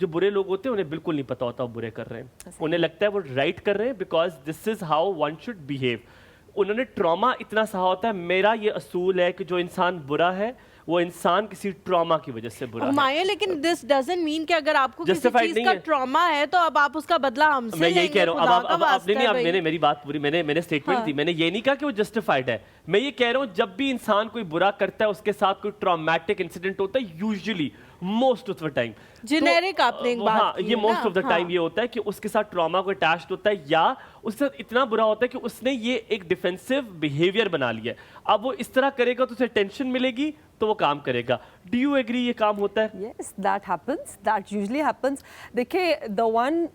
जो बुरे लोग होते हैं उन्हें बिल्कुल नहीं पता होता वो बुरे कर रहे हैं, उन्हें लगता है वो राइट कर रहे हैं because this is how one should behave. उन्होंने ट्रॉमा इतना सहा होता है। मेरा ये असूल है कि जो इंसान बुरा है वो इंसान किसी ट्रॉमा की वजह से बुरा है। लेकिन दिस डजंट मीन कि अगर आपको किसी चीज का ट्रॉमा है तो अब आप उसका बदला हमसे मैं यही कह रहा हूँ। अब आपने नहीं, आपने मेरी बात पूरी, मैंने स्टेटमेंट हाँ। दी। मैंने ये नहीं कहा कि वो जस्टिफाइड है। मैं ये कह रहा हूँ जब भी इंसान कोई बुरा करता है उसके साथ कोई ट्रॉमेटिक इंसिडेंट होता है, usually most of the time generic आपने एक बात की, ये मोस्ट ऑफ द टाइम ये होता है कि उसके साथ ट्रॉमा को अटैच्ड होता है या उसके साथ इतना बुरा होता है कि उसने ये एक डिफेंसिव बिहेवियर बना लिया है। अब वो इस तरह करेगा तो उसे टेंशन मिलेगी तो वो काम करेगा। डू यू एग्री ये काम होता है? Yes, that happens. That usually happens. देखिए, the one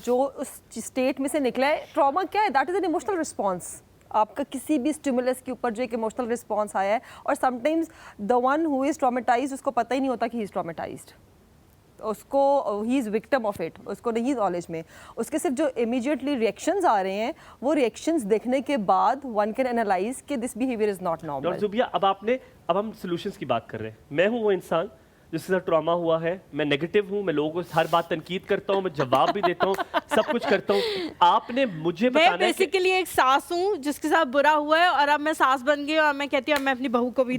जो उस स्टेट में से निकला है, ट्रॉमा क्या है? That is an emotional response. आपका किसी भी स्टिमुलस के ऊपर जो एक इमोशनल रिस्पॉन्स आया है, और sometimes the one who is traumatised उसको पता ही नहीं होता कि ही इज ट्रॉमेटाइज्ड, उसको he is victim of it, उसको नहीं नॉलेज में। उसके सिर्फ जो इमीडिएटली रिएक्शंस आ रहे हैं वो रिएक्शंस देखने के बाद वन कैन एनालाइज कि this behaviour is not normal. Doctor Zubia, अब हम सॉल्यूशंस की बात कर रहे हैं। मैं हूँ वो इंसान जिसके साथ ट्रॉमा हुआ है, मैं नेगेटिव हूँ, मैं लोगों को हर बात तनकीद करता हूँ, मैं जवाब भी देता हूँ, सब कुछ करता हूँ। आपने मुझे बताना है कि बेसिकली एक सास हूँ जिसके साथ बुरा हुआ है और अब मैं सास बन गई और मैं कहती हूँ मैं अपनी बहू को भी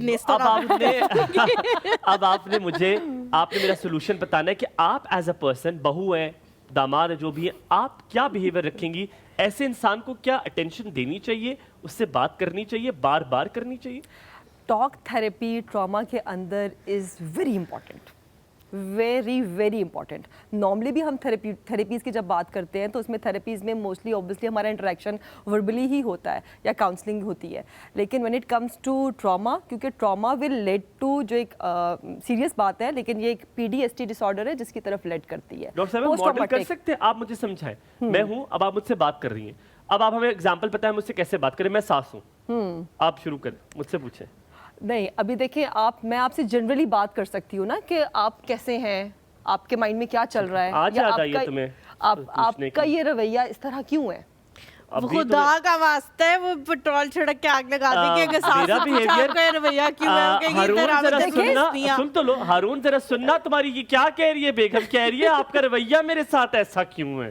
आपने मेरा सोल्यूशन बताना है कि आप एज अ पर्सन, बहू है, दामाद है, जो भी है, आप क्या बिहेवियर रखेंगी? ऐसे इंसान को क्या अटेंशन देनी चाहिए, उससे बात करनी चाहिए, बार बार करनी चाहिए? टॉक थेरेपी ट्रॉमा के अंदर is very important, very very important. Normally भी हम थेरेपीज़ की जब बात करते हैं तो उसमें थेरेपीज़ में मोस्टली ऑब्वियसली हमारा इंटरेक्शन वर्बली ही होता है या काउंसलिंग होती है, लेकिन when it comes to trauma, क्योंकि ट्रॉमा विल लेड टू, जो एक सीरियस बात है लेकिन ये एक PTSD डिसऑर्डर है जिसकी तरफ लेड करती है। डॉक्टर साहब, मॉडल कर सकते हैं? आप मुझे समझाएं। मैं हूँ, अब आप मुझसे बात कर रही हैं, अब आप हमें एग्जाम्पल बताएं मुझसे कैसे बात करें। मैं सास हूँ, आप शुरू करें, मुझसे पूछें। नहीं, अभी देखिए, मैं आपसे जनरली बात कर सकती हूँ ना कि आप कैसे हैं, आपके माइंड में क्या चल रहा है, आज याद आई है तुम्हें आपका ये रवैया इस तरह क्यों है? खुदा का वास्ता है, वो पेट्रोल छिड़क के आग लगा देंगे कि मेरा बिहेवियर रवैया क्यों है? सुन तो लो हारून, जरा सुनना, तुम्हारी ये क्या कह रही है बेगम? कह रही है आपका रवैया मेरे साथ ऐसा क्यों है।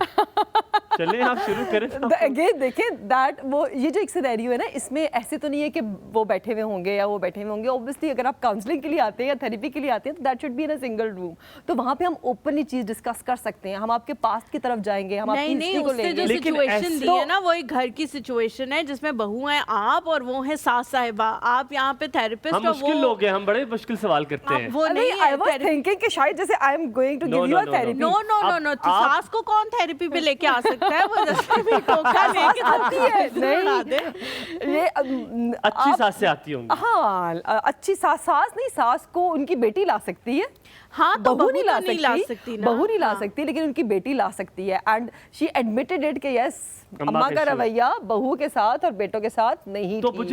चलें आप शुरू करें। अगेन देखिए, दैट वो ये जो एक सिनेरियो है ना, इसमें ऐसे तो नहीं है कि वो बैठे हुए होंगे या वो बैठे हुए होंगे। ऑब्वियसली अगर आप काउंसलिंग के लिए आते हैं या थेरेपी के लिए आते हैं तो that should be in a single room, तो वहाँ पे हम ओपनली चीज डिस्कस कर सकते हैं, हम आपके पास्ट की तरफ जाएंगे, हम आपकी हिस्ट्री को लेंगे। जो सिचुएशन दी है ना वो एक घर की सिचुएशन है जिसमें बहू है आप और वो है सास साहिबा, आप यहाँ पे थेरेपिस्ट। हम मुश्किल लोग हैं, हम बड़े मुश्किल सवाल करते हैं। वो नहीं, आई वाज थिंकिंग कि शायद जैसे I am going to give you a therapy. No no no no, सास को कौन थेरेपी पे लेके आ सकता है? वो जैसे भी टोका लेके आती है, नहीं ये अच्छी सास से आती होंगी। हाँ, अच्छी सास नहीं, सास को उनकी बेटी ला सकती है। हाँ, तो बहू नहीं ला सकती ना, बहू नहीं ला सकती, लेकिन उनकी बेटी ला सकती है। एंड शी एडमिटेड इट कि यस, अम्मा का रवैया बहू के साथ और बेटों के साथ नहीं ठीक।